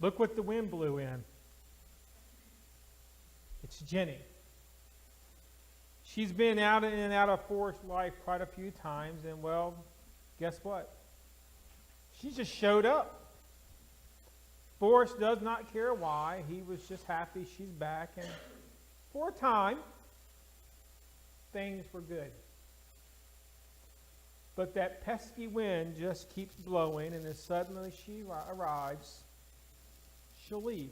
Look what the wind blew in. It's Jenny. She's been out in and out of Forrest's life quite a few times, and well, guess what? She just showed up. Forrest does not care why. He was just happy she's back, and for a time, things were good. But that pesky wind just keeps blowing, and as suddenly she arrives, she'll leave.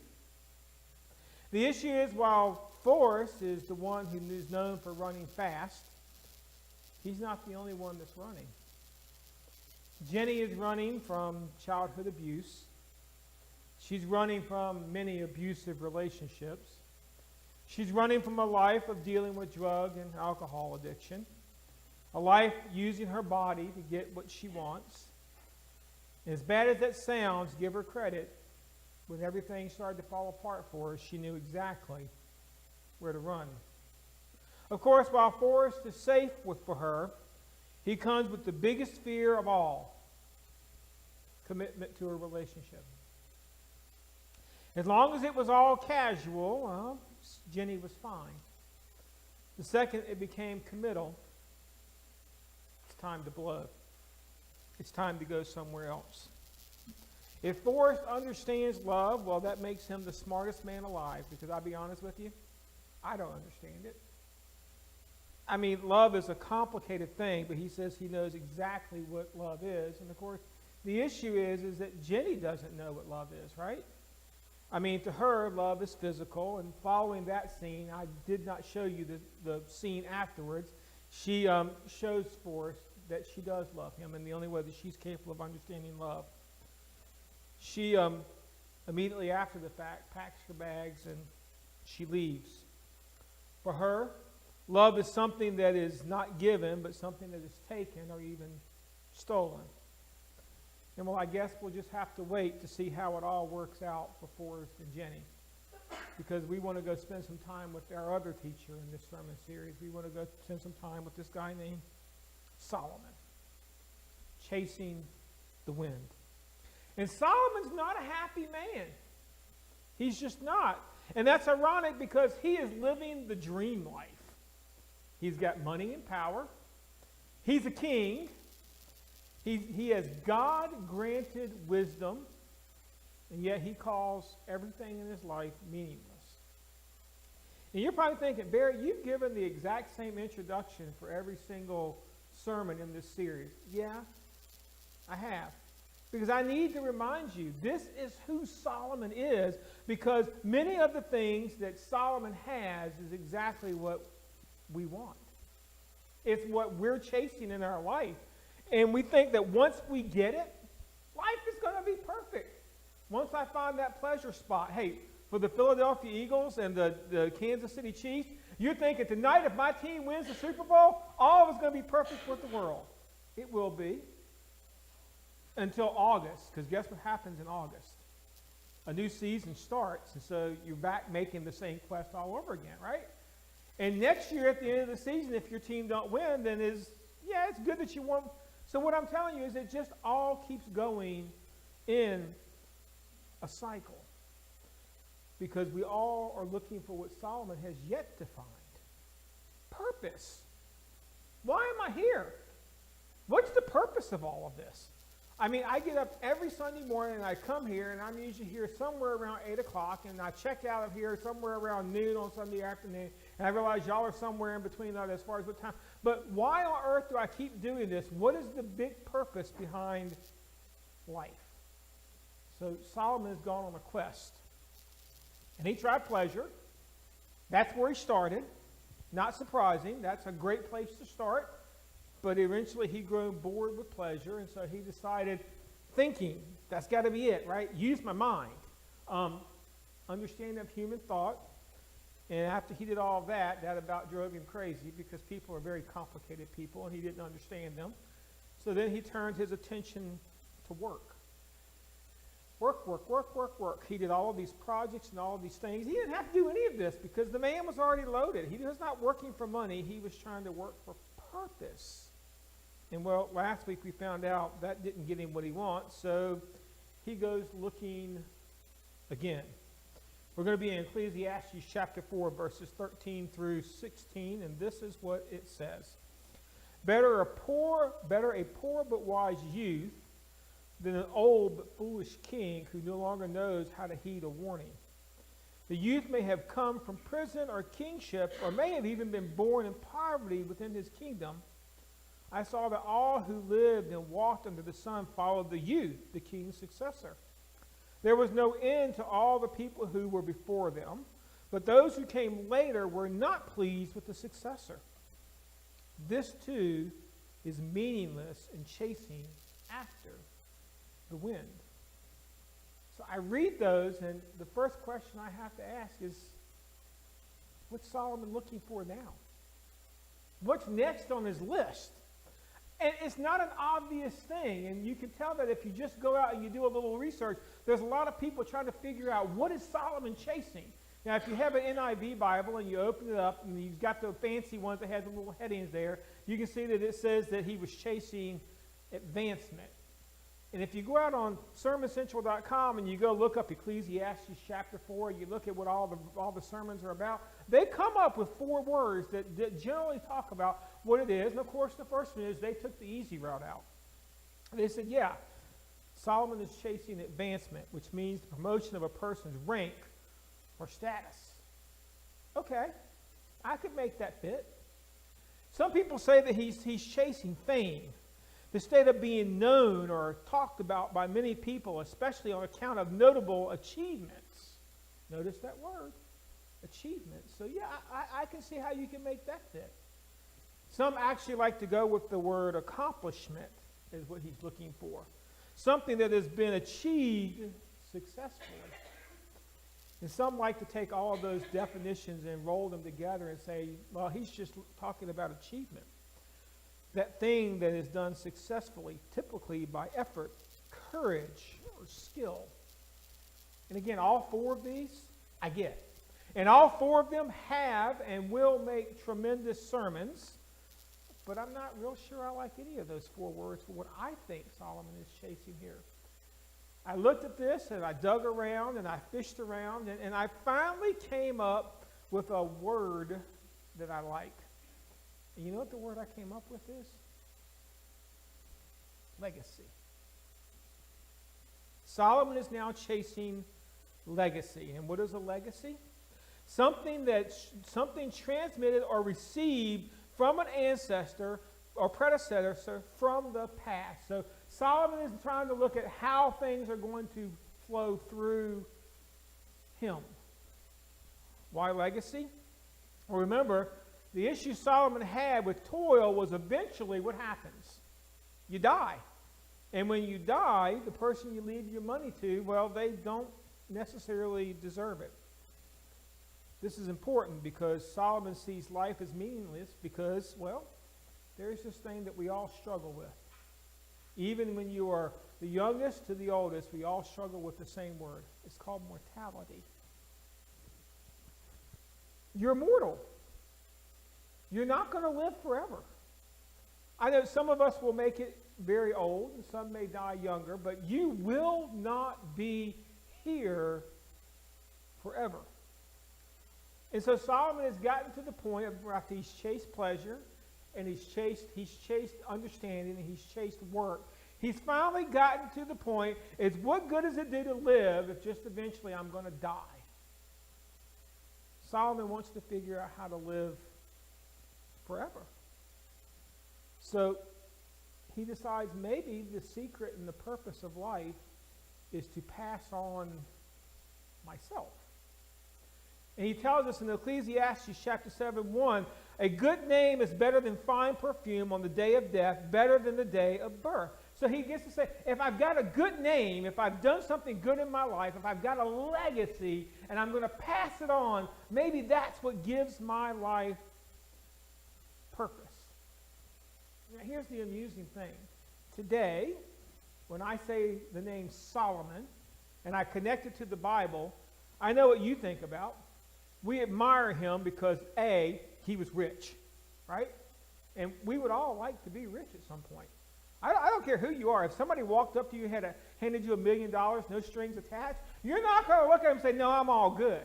The issue is, while Forrest is the one who is known for running fast, he's not the only one that's running. Jenny is running from childhood abuse. She's running from many abusive relationships. She's running from a life of dealing with drug and alcohol addiction, a life using her body to get what she wants. And as bad as that sounds, give her credit. When everything started to fall apart for her, she knew exactly where to run. Of course, while Forrest is safe for her, he comes with the biggest fear of all: commitment to a relationship. As long as it was all casual, well, Jenny was fine. The second it became committal, it's time to blow. It's time to go somewhere else. If Forrest understands love, well, that makes him the smartest man alive, because I'll be honest with you, I don't understand it. I mean, love is a complicated thing, but he says he knows exactly what love is. And of course, the issue is that Jenny doesn't know what love is, right? I mean, to her, love is physical, and following that scene, I did not show you the scene afterwards. She shows Forrest that she does love him, and the only way that she's capable of understanding love. She, immediately after the fact, packs her bags and she leaves. For her, love is something that is not given, but something that is taken or even stolen. And well, I guess we'll just have to wait to see how it all works out for Forrest and Jenny. Because we want to go spend some time with our other teacher in this sermon series. We want to go spend some time with this guy named Solomon, chasing the wind. And Solomon's not a happy man. He's just not. And that's ironic because he is living the dream life. He's got money and power. He's a king. He has God-granted wisdom, and yet he calls everything in his life meaningless. And you're probably thinking, Barry, you've given the exact same introduction for every single sermon in this series. Yeah, I have. Because I need to remind you, this is who Solomon is, because many of the things that Solomon has is exactly what we want. It's what we're chasing in our life. And we think that once we get it, life is going to be perfect. Once I find that pleasure spot, hey, for the Philadelphia Eagles and the Kansas City Chiefs, you're thinking tonight if my team wins the Super Bowl, all of it's going to be perfect with the world. It will be. Until August, because guess what happens in August? A new season starts, and so you're back making the same quest all over again, right? And next year at the end of the season, if your team don't win, then it's good that you won. So what I'm telling you is it just all keeps going in a cycle. Because we all are looking for what Solomon has yet to find. Purpose. Why am I here? What's the purpose of all of this? I mean, I get up every Sunday morning and I come here, and I'm usually here somewhere around 8 o'clock, and I check out of here somewhere around noon on Sunday afternoon, and I realize y'all are somewhere in between that as far as what time. But why on earth do I keep doing this? What is the big purpose behind life? So Solomon has gone on a quest, and he tried pleasure. That's where he started. Not surprising. That's a great place to start. But eventually he grew bored with pleasure, and so he decided, thinking, that's got to be it, right? Use my mind. Understanding of human thought. And after he did all of that, that about drove him crazy because people are very complicated people, and he didn't understand them. So then he turned his attention to work. Work, work, work, work, work. He did all of these projects and all of these things. He didn't have to do any of this because the man was already loaded. He was not working for money. He was trying to work for purpose. And well, last week we found out that didn't get him what he wants, so he goes looking again. We're going to be in Ecclesiastes chapter 4, verses 13 through 16, and this is what it says. Better a poor but wise youth than an old but foolish king who no longer knows how to heed a warning. The youth may have come from prison or kingship, or may have even been born in poverty within his kingdom. I saw that all who lived and walked under the sun followed the youth, the king's successor. There was no end to all the people who were before them, but those who came later were not pleased with the successor. This too is meaningless and chasing after the wind. So I read those, and the first question I have to ask is, what's Solomon looking for now? What's next on his list? And it's not an obvious thing, and you can tell that if you just go out and you do a little research, there's a lot of people trying to figure out, what is Solomon chasing? Now, if you have an NIV Bible and you open it up and you've got the fancy ones that have the little headings there, you can see that it says that he was chasing advancement. And if you go out on sermoncentral.com and you go look up Ecclesiastes chapter 4, you look at what all the sermons are about, they come up with 4 words that generally talk about what it is. And of course, the first one is they took the easy route out. They said, yeah, Solomon is chasing advancement, which means the promotion of a person's rank or status. Okay, I could make that fit. Some people say that he's chasing fame, the state of being known or talked about by many people, especially on account of notable achievements. Notice that word, achievement. So yeah, I can see how you can make that fit. Some actually like to go with the word accomplishment is what he's looking for. Something that has been achieved successfully. And some like to take all of those definitions and roll them together and say, well, he's just talking about achievement. That thing that is done successfully, typically by effort, courage, or skill. And again, all 4 of these, I get. And all 4 of them have and will make tremendous sermons. But I'm not real sure I like any of those 4 words for what I think Solomon is chasing here. I looked at this and I dug around and I fished around and I finally came up with a word that I like. And you know what the word I came up with is? Legacy. Solomon is now chasing legacy. And what is a legacy? Something transmitted or received from an ancestor or predecessor from the past. So Solomon is trying to look at how things are going to flow through him. Why legacy? Well, remember, the issue Solomon had with toil was eventually what happens. You die. And when you die, the person you leave your money to, well, they don't necessarily deserve it. This is important because Solomon sees life as meaningless because, well, there's this thing that we all struggle with. Even when you are the youngest to the oldest, we all struggle with the same word. It's called mortality. You're mortal. You're not going to live forever. I know some of us will make it very old, and some may die younger, but you will not be here forever. And so Solomon has gotten to the point of after he's chased pleasure, and he's chased understanding, and he's chased work. He's finally gotten to the point, is what good does it do to live if just eventually I'm going to die? Solomon wants to figure out how to live forever. So he decides maybe the secret and the purpose of life is to pass on myself. And he tells us in Ecclesiastes chapter 7:1, a good name is better than fine perfume on the day of death, better than the day of birth. So he gets to say, if I've got a good name, if I've done something good in my life, if I've got a legacy, and I'm going to pass it on, maybe that's what gives my life purpose. Now, here's the amusing thing. Today, when I say the name Solomon, and I connect it to the Bible, I know what you think about. We admire him because, A, he was rich, right? And we would all like to be rich at some point. I don't care who you are. If somebody walked up to you and handed you $1 million, no strings attached, You're not going to look at them and say, no, I'm all good.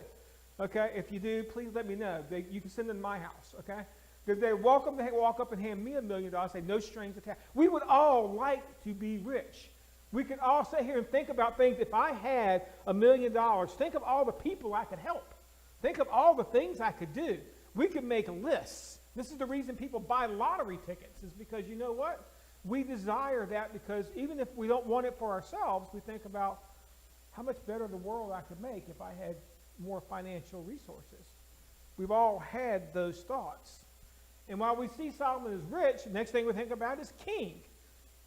Okay? If you do, please let me know. You can send them to my house. Okay? Because they walk up and hand me $1 million, say no strings attached. We would all like to be rich. We could all sit here and think about things. If I had $1 million, think of all the people I could help. Think of all the things I could do. We could make lists. This is the reason people buy lottery tickets, is because you know what? We desire that because even if we don't want it for ourselves, we think about how much better the world I could make if I had more financial resources. We've all had those thoughts. And while we see Solomon as rich, the next thing we think about is king.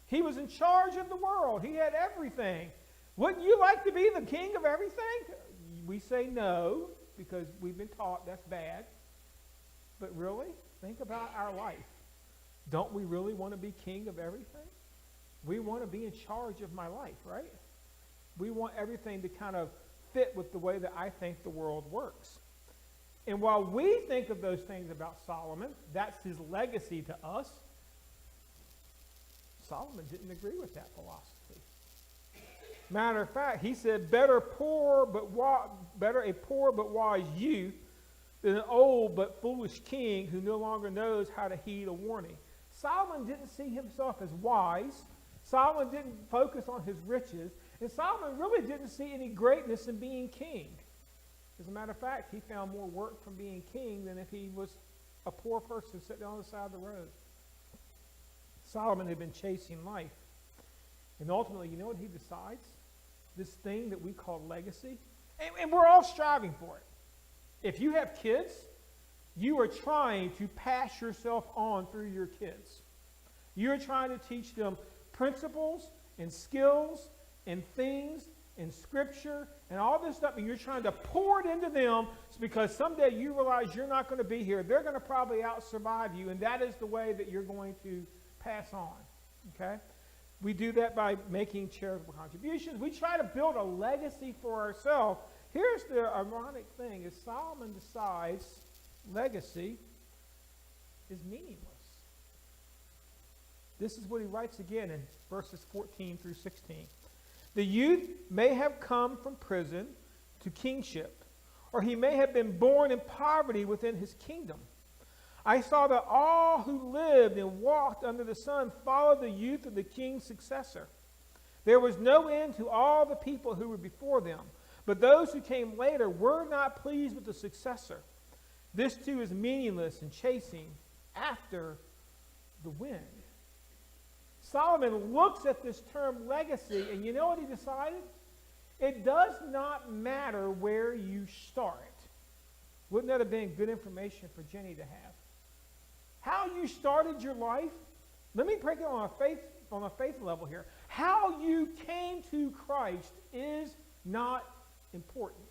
He was in charge of the world. He had everything. Wouldn't you like to be the king of everything? We say no because we've been taught that's bad. But really, think about our life. Don't we really want to be king of everything? We want to be in charge of my life, right? We want everything to kind of fit with the way that I think the world works. And while we think of those things about Solomon, that's his legacy to us, Solomon didn't agree with that philosophy. Matter of fact, he said, better a poor but wise youth than an old but foolish king who no longer knows how to heed a warning. Solomon didn't see himself as wise. Solomon didn't focus on his riches. And Solomon really didn't see any greatness in being king. As a matter of fact, he found more work from being king than if he was a poor person sitting on the side of the road. Solomon had been chasing life. And ultimately, you know what he decides? This thing that we call legacy. And we're all striving for it. If you have kids, you are trying to pass yourself on through your kids. You're trying to teach them principles and skills and things and scripture and all this stuff, and you're trying to pour it into them because someday you realize you're not going to be here. They're going to probably out-survive you, and that is the way that you're going to pass on. Okay? We do that by making charitable contributions. We try to build a legacy for ourselves. Here's the ironic thing, is Solomon decides legacy is meaningless. This is what he writes again in verses 14 through 16. The youth may have come from prison to kingship, or he may have been born in poverty within his kingdom. I saw that all who lived and walked under the sun followed the youth of the king's successor. There was no end to all the people who were before them, but those who came later were not pleased with the successor. This too is meaningless and chasing after the wind. Solomon looks at this term legacy, and you know what he decided? It does not matter where you start. Wouldn't that have been good information for Jenny to have? How you started your life, let me break it on a faith level here. How you came to Christ is not important.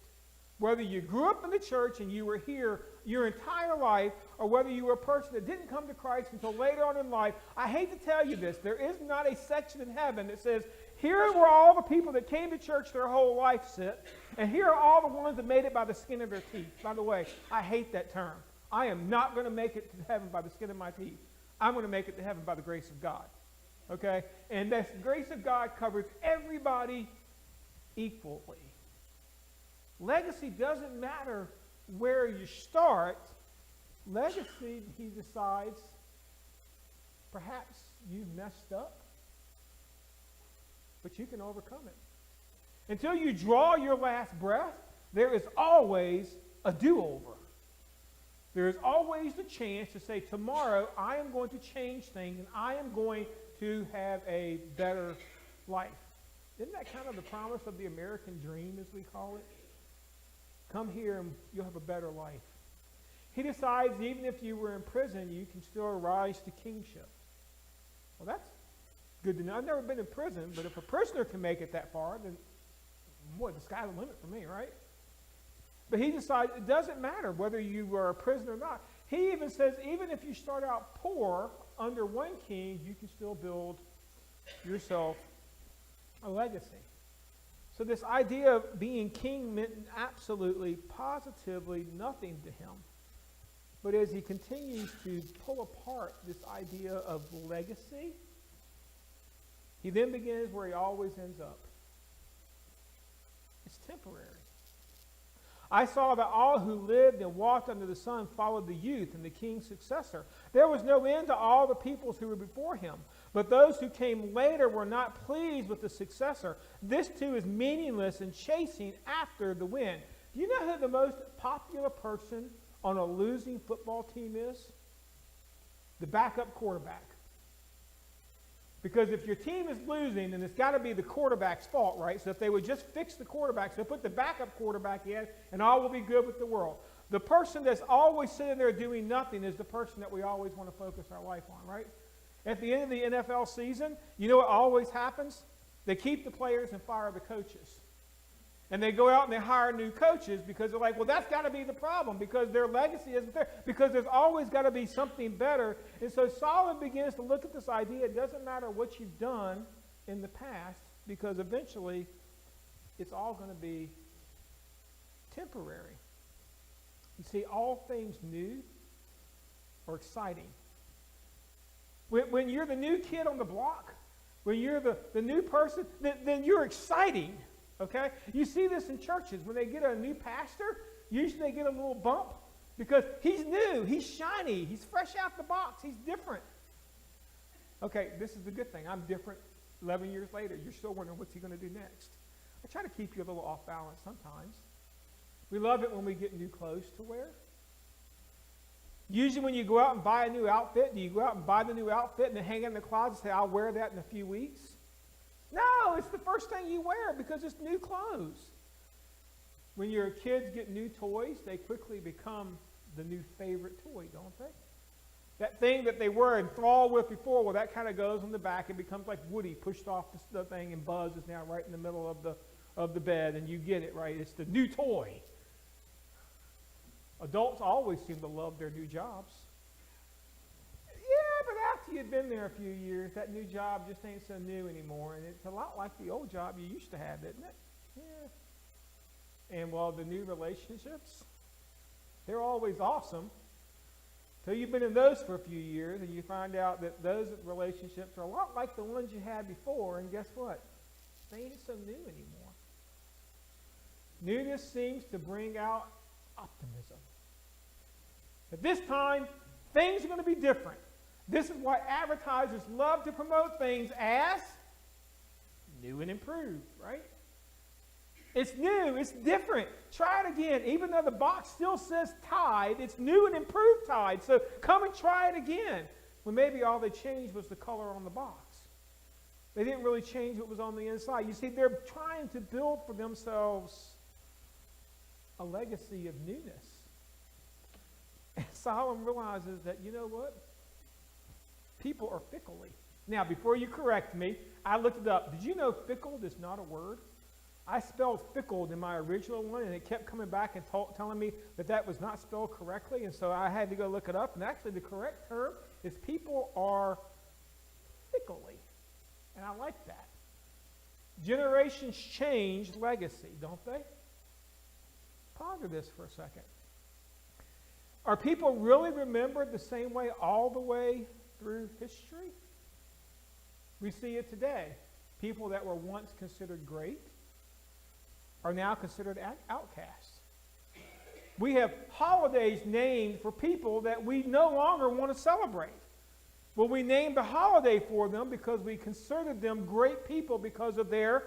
Whether you grew up in the church and you were here your entire life, or whether you were a person that didn't come to Christ until later on in life, I hate to tell you this, there is not a section in heaven that says, here are where all the people that came to church their whole life sit, and here are all the ones that made it by the skin of their teeth. By the way, I hate that term. I am not going to make it to heaven by the skin of my teeth. I'm going to make it to heaven by the grace of God. Okay? And the grace of God covers everybody equally. Legacy doesn't matter where you start. Legacy, he decides, perhaps you've messed up, but you can overcome it. Until you draw your last breath, there is always a do-over. There is always the chance to say, tomorrow I am going to change things and I am going to have a better life. Isn't that kind of the promise of the American dream, as we call it? Come here and you'll have a better life. He decides even if you were in prison, you can still rise to kingship. Well, that's good to know. I've never been in prison, but if a prisoner can make it that far, then, boy, the sky's the limit for me, right? But he decides it doesn't matter whether you are a prisoner or not. He even says even if you start out poor under one king, you can still build yourself a legacy. So this idea of being king meant absolutely, positively nothing to him. But as he continues to pull apart this idea of legacy, he then begins where he always ends up. It's temporary. I saw that all who lived and walked under the sun followed the youth and the king's successor. There was no end to all the peoples who were before him. But those who came later were not pleased with the successor. This too is meaningless and chasing after the wind. Do you know who the most popular person on a losing football team is? The backup quarterback. Because if your team is losing, then it's got to be the quarterback's fault, right? So if they would just fix the quarterback, so put the backup quarterback in, and all will be good with the world. The person that's always sitting there doing nothing is the person that we always want to focus our life on, right? At the end of the NFL season, you know what always happens? They keep the players and fire the coaches. And they go out and they hire new coaches because they're like, well, that's got to be the problem because their legacy isn't there. Because there's always got to be something better. And so Solomon begins to look at this idea. It doesn't matter what you've done in the past because eventually it's all going to be temporary. You see, all things new are exciting. When you're the new kid on the block, when you're the new person, then you're exciting. Okay? You see this in churches. When they get a new pastor, usually they get a little bump because he's new, he's shiny, he's fresh out the box, he's different. Okay, this is the good thing. I'm different 11 years later. You're still wondering what's he going to do next. I try to keep you a little off balance sometimes. We love it when we get new clothes to wear. Usually when you go out and buy a new outfit, do you go out and buy the new outfit and then hang it in the closet and say, I'll wear that in a few weeks? No, it's the first thing you wear because it's new clothes. When your kids get new toys, they quickly become the new favorite toy, don't they? That thing that they were enthralled with before, well, that kind of goes on the back. It becomes like Woody pushed off the thing, and Buzz is now right in the middle of the bed, and you get it, right? It's the new toy. Adults always seem to love their new jobs. Yeah, but after you've been there a few years, that new job just ain't so new anymore, and it's a lot like the old job you used to have, isn't it? Yeah. And while the new relationships, they're always awesome, till you've been in those for a few years, and you find out that those relationships are a lot like the ones you had before, and guess what? They ain't so new anymore. Newness seems to bring out optimism. But this time, things are going to be different. This is why advertisers love to promote things as new and improved, right? It's new. It's different. Try it again. Even though the box still says Tide, it's new and improved Tide. So come and try it again. Well, maybe all they changed was the color on the box. They didn't really change what was on the inside. You see, they're trying to build for themselves a legacy of newness. And Solomon realizes that, you know what? People are fickly. Now, before you correct me, I looked it up. Did you know fickle is not a word? I spelled fickle in my original one, and it kept coming back and telling me that that was not spelled correctly, and so I had to go look it up. And actually, the correct term is people are fickly. And I like that. Generations change legacy, don't they? Ponder this for a second. Are people really remembered the same way all the way through history? We see it today. People that were once considered great are now considered outcasts. We have holidays named for people that we no longer want to celebrate. Well, we named a holiday for them because we considered them great people because of their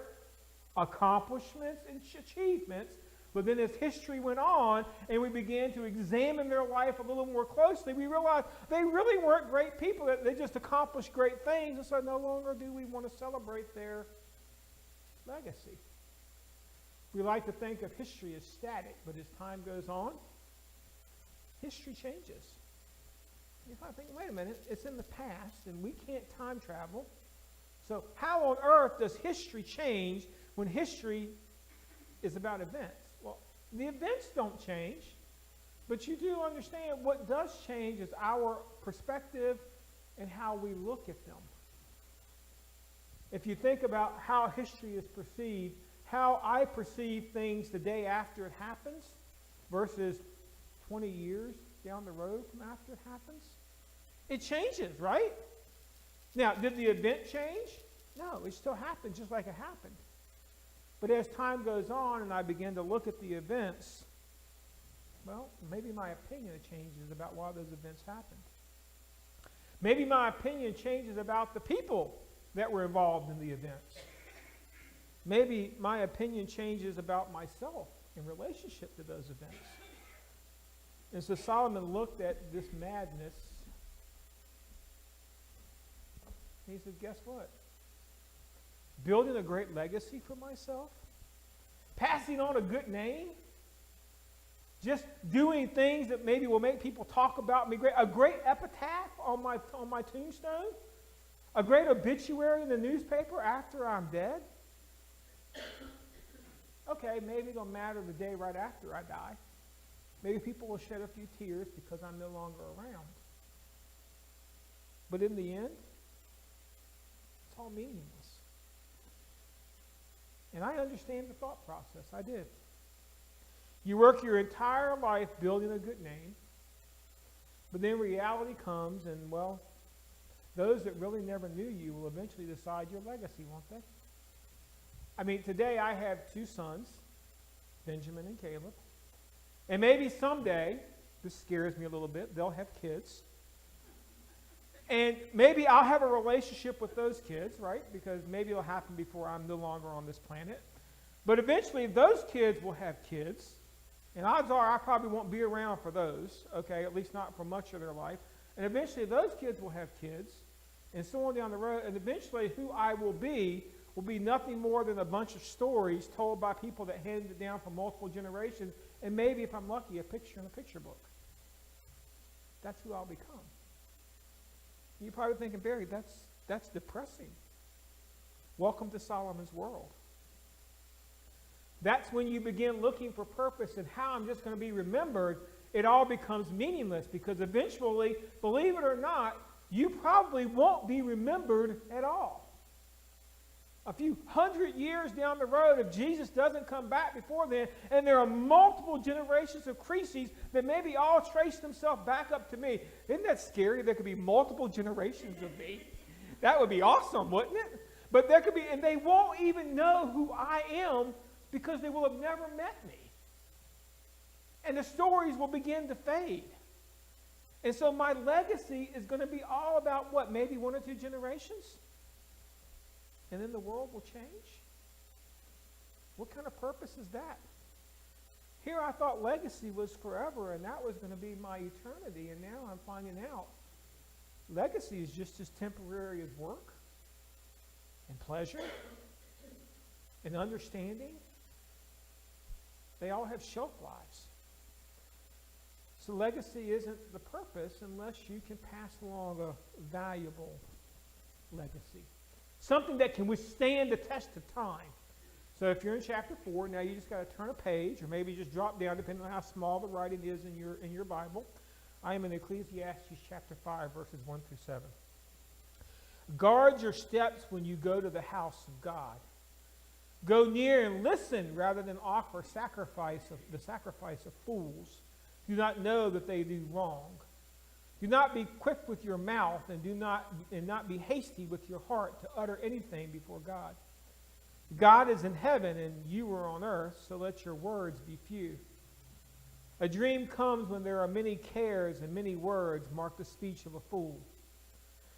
accomplishments and achievements. But then as history went on and we began to examine their life a little more closely, we realized they really weren't great people. They just accomplished great things, and so no longer do we want to celebrate their legacy. We like to think of history as static, but as time goes on, history changes. You might think, wait a minute, it's in the past, and we can't time travel. So how on earth does history change when history is about events? Well, the events don't change, but you do understand what does change is our perspective and how we look at them. If you think about how history is perceived, how I perceive things the day after it happens versus 20 years down the road from after it happens, it changes, right? Now, did the event change? No, it still happened just like it happened. But as time goes on and I begin to look at the events, well, maybe my opinion changes about why those events happened. Maybe my opinion changes about the people that were involved in the events. Maybe my opinion changes about myself in relationship to those events. And so Solomon looked at this madness. He said, guess what? Building a great legacy for myself, passing on a good name, just doing things that maybe will make people talk about me, a great epitaph on my tombstone, a great obituary in the newspaper after I'm dead. Okay, maybe it'll matter the day right after I die. Maybe people will shed a few tears because I'm no longer around. But in the end, it's all meaningless. And I understand the thought process. I did. You work your entire life building a good name, but then reality comes and, well, those that really never knew you will eventually decide your legacy, won't they? I mean, today I have two sons, Benjamin and Caleb, and maybe someday, this scares me a little bit, they'll have kids. And maybe I'll have a relationship with those kids, right? Because maybe it'll happen before I'm no longer on this planet. But eventually, those kids will have kids. And odds are I probably won't be around for those, okay, at least not for much of their life. And eventually, those kids will have kids. And so on down the road. And eventually, who I will be nothing more than a bunch of stories told by people that handed it down for multiple generations. And maybe, if I'm lucky, a picture in a picture book. That's who I'll become. You're probably thinking, Barry, that's depressing. Welcome to Solomon's world. That's when you begin looking for purpose and how I'm just going to be remembered. It all becomes meaningless because eventually, believe it or not, you probably won't be remembered at all. A few hundred years down the road, if Jesus doesn't come back before then, and there are multiple generations of Creases that maybe all trace themselves back up to me. Isn't that scary? There could be multiple generations of me. That would be awesome, wouldn't it? But there could be, and they won't even know who I am because they will have never met me. And the stories will begin to fade. And so my legacy is going to be all about what? Maybe one or two generations? And then the world will change? What kind of purpose is that? Here I thought legacy was forever, and that was going to be my eternity, and now I'm finding out legacy is just as temporary as work and pleasure and understanding. They all have shelf lives. So legacy isn't the purpose unless you can pass along a valuable legacy. Something that can withstand the test of time. So if you're in chapter 4, now you just got to turn a page, or maybe just drop down, depending on how small the writing is in your Bible. I am in Ecclesiastes chapter 5, verses 1 through 7. Guard your steps when you go to the house of God. Go near and listen rather than offer the sacrifice of fools. Do not know that they do wrong. Do not be quick with your mouth, and not be hasty with your heart to utter anything before God. God is in heaven, and you are on earth, so let your words be few. A dream comes when there are many cares, and many words mark the speech of a fool.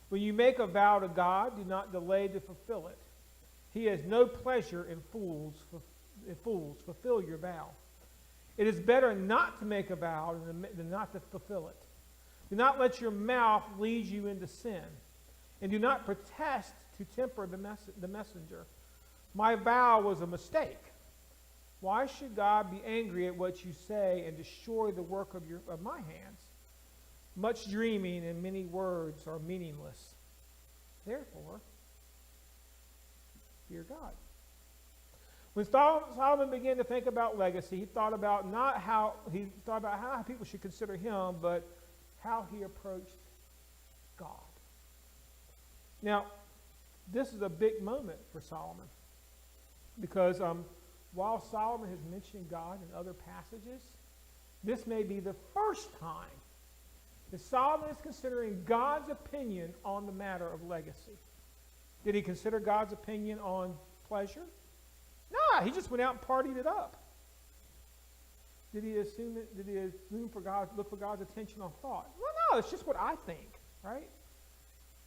When you make a vow to God, do not delay to fulfill it. He has no pleasure in fools. Fulfill your vow. It is better not to make a vow than not to fulfill it. Do not let your mouth lead you into sin, and do not protest to temper the messenger. My vow was a mistake. Why should God be angry at what you say and destroy the work of my hands? Much dreaming and many words are meaningless. Therefore, fear God. When Solomon began to think about legacy, he thought about how people should consider him, but how he approached God. Now, this is a big moment for Solomon because while Solomon has mentioned God in other passages, this may be the first time that Solomon is considering God's opinion on the matter of legacy. Did he consider God's opinion on pleasure? not. He just went out and partied it up. Did he assume look for God's attention on thought? Well, no, it's just what I think, right?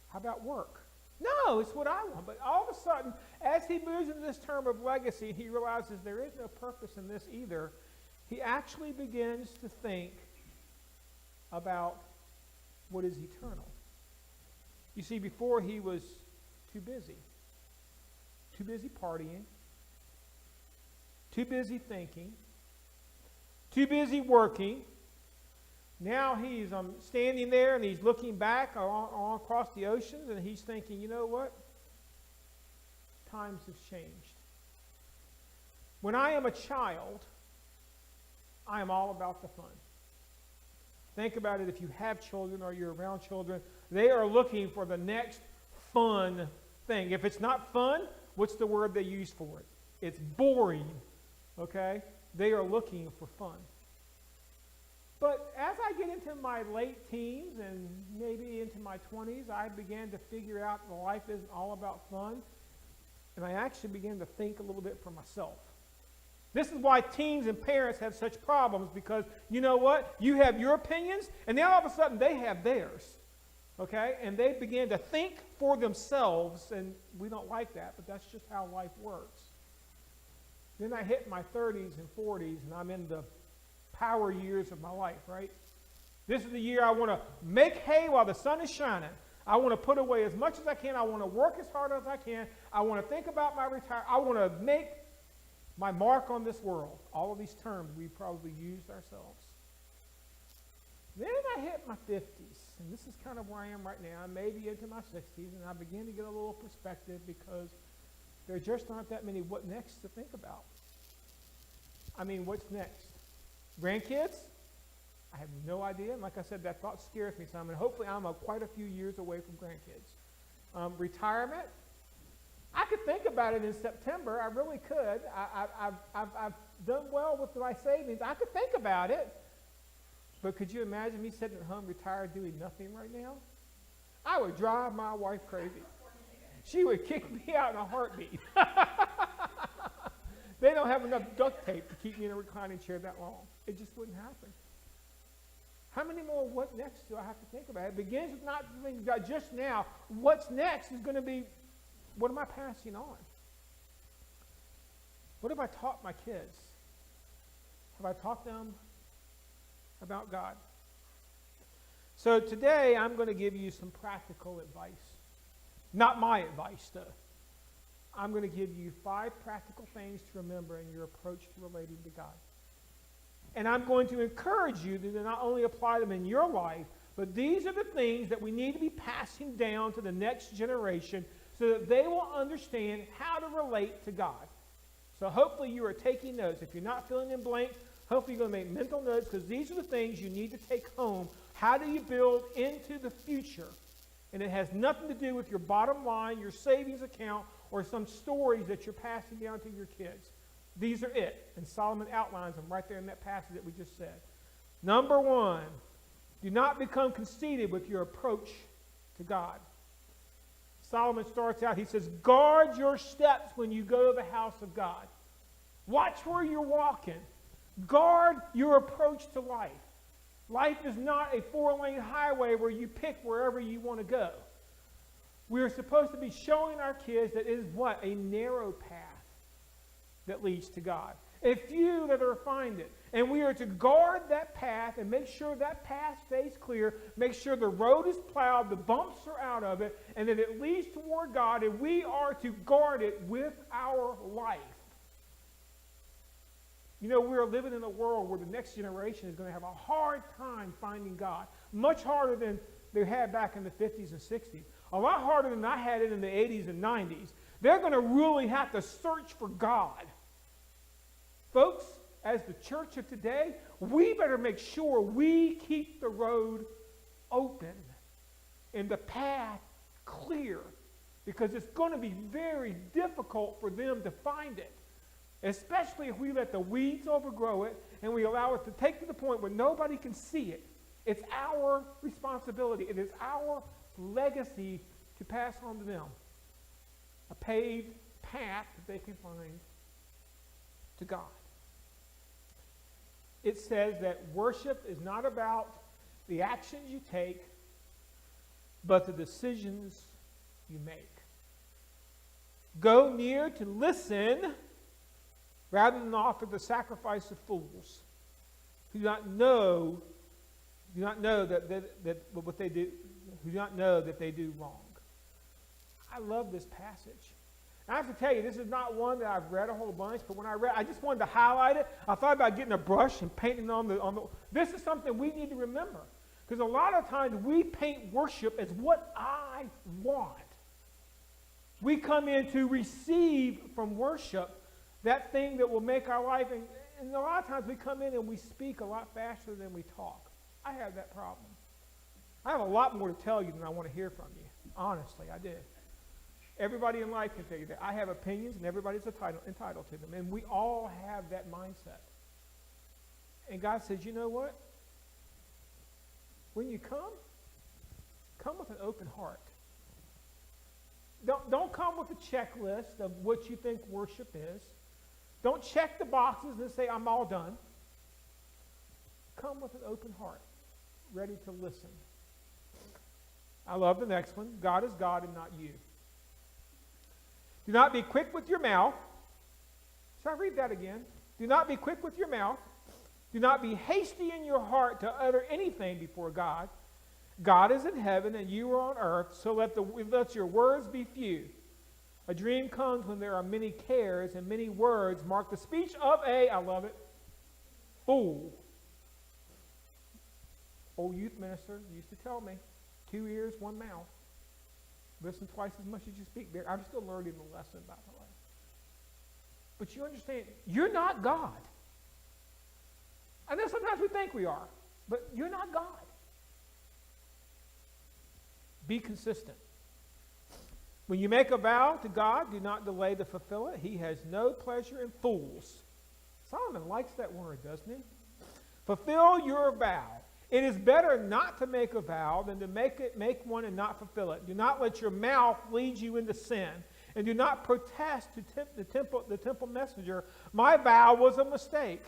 How about work? No, it's what I want. But all of a sudden, as he moves into this term of legacy, he realizes there is no purpose in this either. He actually begins to think about what is eternal. You see, before he was too busy partying, too busy thinking, too busy working. Now he's standing there and he's looking back all across the oceans and he's thinking, you know what? Times have changed. When I am a child, I am all about the fun. Think about it if you have children or you're around children. They are looking for the next fun thing. If it's not fun, what's the word they use for it? It's boring. Okay? They are looking for fun. But as I get into my late teens and maybe into my 20s, I began to figure out that life isn't all about fun. And I actually began to think a little bit for myself. This is why teens and parents have such problems, because you know what? You have your opinions, and now all of a sudden they have theirs. Okay? And they begin to think for themselves, and we don't like that, but that's just how life works. Then I hit my 30s and 40s, and I'm in the power years of my life, right? This is the year I want to make hay while the sun is shining. I want to put away as much as I can. I want to work as hard as I can. I want to think about my retirement. I want to make my mark on this world. All of these terms we probably used ourselves. Then I hit my 50s, and this is kind of where I am right now. I may be into my 60s, and I begin to get a little perspective because there just aren't that many what next to think about. I mean, what's next? Grandkids? I have no idea. And like I said, that thought scares me some. And hopefully I'm quite a few years away from grandkids. Retirement? I could think about it in September. I really could. I've done well with my savings. I could think about it. But could you imagine me sitting at home retired doing nothing right now? I would drive my wife crazy. She would kick me out in a heartbeat. They don't have enough duct tape to keep me in a reclining chair that long. It just wouldn't happen. How many more what next do I have to think about? It begins with not thinking about just now. What's next is going to be, what am I passing on? What have I taught my kids? Have I taught them about God? So today I'm going to give you some practical advice. Not my advice, though. I'm going to give you 5 practical things to remember in your approach to relating to God. And I'm going to encourage you to not only apply them in your life, but these are the things that we need to be passing down to the next generation so that they will understand how to relate to God. So hopefully you are taking notes. If you're not filling in blanks, hopefully you're going to make mental notes, because these are the things you need to take home. How do you build into the future? And it has nothing to do with your bottom line, your savings account, or some stories that you're passing down to your kids. These are it. And Solomon outlines them right there in that passage that we just said. Number 1, do not become conceited with your approach to God. Solomon starts out, he says, guard your steps when you go to the house of God. Watch where you're walking. Guard your approach to life. Life is not a 4-lane highway where you pick wherever you want to go. We are supposed to be showing our kids that it is what? A narrow path that leads to God. A few that are find it. And we are to guard that path and make sure that path stays clear. Make sure the road is plowed, the bumps are out of it, and that it leads toward God, and we are to guard it with our life. You know, we are living in a world where the next generation is going to have a hard time finding God. Much harder than they had back in the 50s and 60s. A lot harder than I had it in the 80s and 90s. They're going to really have to search for God. Folks, as the church of today, we better make sure we keep the road open and the path clear, because it's going to be very difficult for them to find it, especially if we let the weeds overgrow it and we allow it to take to the point where nobody can see it. It's our responsibility. It is our legacy to pass on to them. A paved path that they can find to God. It says that worship is not about the actions you take, but the decisions you make. Go near to listen rather than offer the sacrifice of fools who do not know that what they do, who do not know that they do wrong. I love this passage. I have to tell you, this is not one that I've read a whole bunch, but when I read, I just wanted to highlight it. I thought about getting a brush and painting on the. This is something we need to remember, because a lot of times we paint worship as what I want. We come in to receive from worship that thing that will make our life, and a lot of times we come in and we speak a lot faster than we talk. I have that problem. I have a lot more to tell you than I want to hear from you. Honestly, I do. Everybody in life can tell you that. I have opinions, and everybody's entitled to them. And we all have that mindset. And God says, you know what? When you come with an open heart. Don't come with a checklist of what you think worship is. Don't check the boxes and say, I'm all done. Come with an open heart, ready to listen. I love the next one. God is God and not you. Do not be quick with your mouth. Shall I read that again? Do not be quick with your mouth. Do not be hasty in your heart to utter anything before God. God is in heaven and you are on earth, so let your words be few. A dream comes when there are many cares, and many words mark the speech of I love it, fool. Old youth minister used to tell me, 2 ears, 1 mouth. Listen twice as much as you speak. I'm still learning the lesson, by the way. But you understand, you're not God. I know sometimes we think we are, but you're not God. Be consistent. When you make a vow to God, do not delay to fulfill it. He has no pleasure in fools. Solomon likes that word, doesn't he? Fulfill your vow. It is better not to make a vow than to make one and not fulfill it. Do not let your mouth lead you into sin. And do not protest to the temple messenger, my vow was a mistake.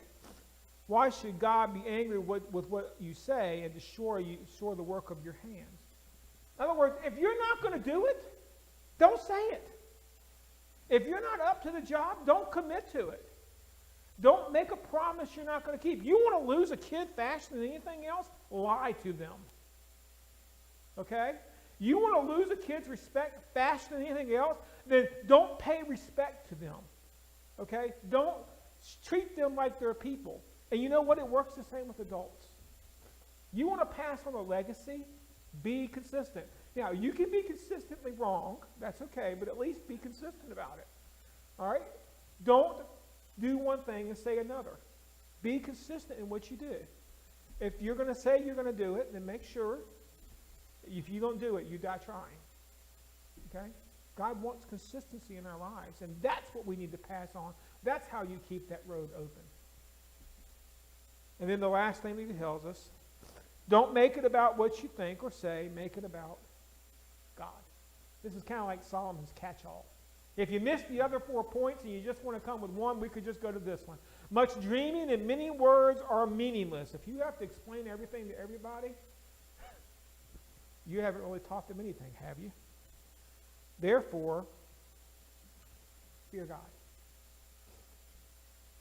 Why should God be angry with what you say and destroy the work of your hands? In other words, if you're not going to do it, don't say it. If you're not up to the job, don't commit to it. Don't make a promise you're not going to keep. You want to lose a kid faster than anything else? Lie to them. Okay? You want to lose a kid's respect faster than anything else? Then don't pay respect to them. Okay? Don't treat them like they're people. And you know what? It works the same with adults. You want to pass on a legacy? Be consistent. Now, you can be consistently wrong. That's okay, but at least be consistent about it. All right? Don't do one thing and say another. Be consistent in what you do. If you're going to say you're going to do it, then make sure if you don't do it, you die trying. Okay? God wants consistency in our lives, and that's what we need to pass on. That's how you keep that road open. And then the last thing that he tells us, don't make it about what you think or say. Make it about God. This is kind of like Solomon's catch-all. If you missed the other 4 points and you just want to come with one, we could just go to this one. Much dreaming and many words are meaningless. If you have to explain everything to everybody, you haven't really taught them anything, have you? Therefore, fear God.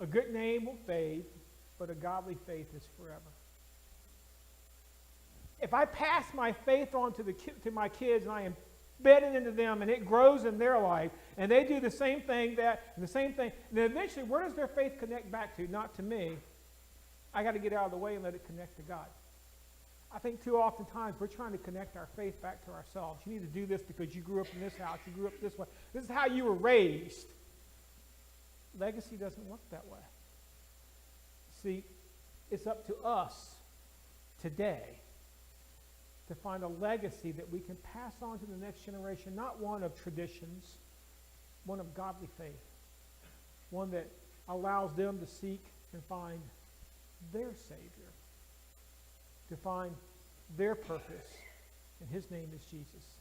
A good name will fade, but a godly faith is forever. If I pass my faith on to my kids and I embed it into them and it grows in their life and they do the same thing, then eventually where does their faith connect back to? Not to me. I got to get out of the way and let it connect to God. I think too often times we're trying to connect our faith back to ourselves. You need to do this because you grew up in this house, you grew up this way. This is how you were raised. Legacy doesn't work that way. See, it's up to us today to find a legacy that we can pass on to the next generation, not one of traditions, one of godly faith, one that allows them to seek and find their Savior, to find their purpose, and his name is Jesus.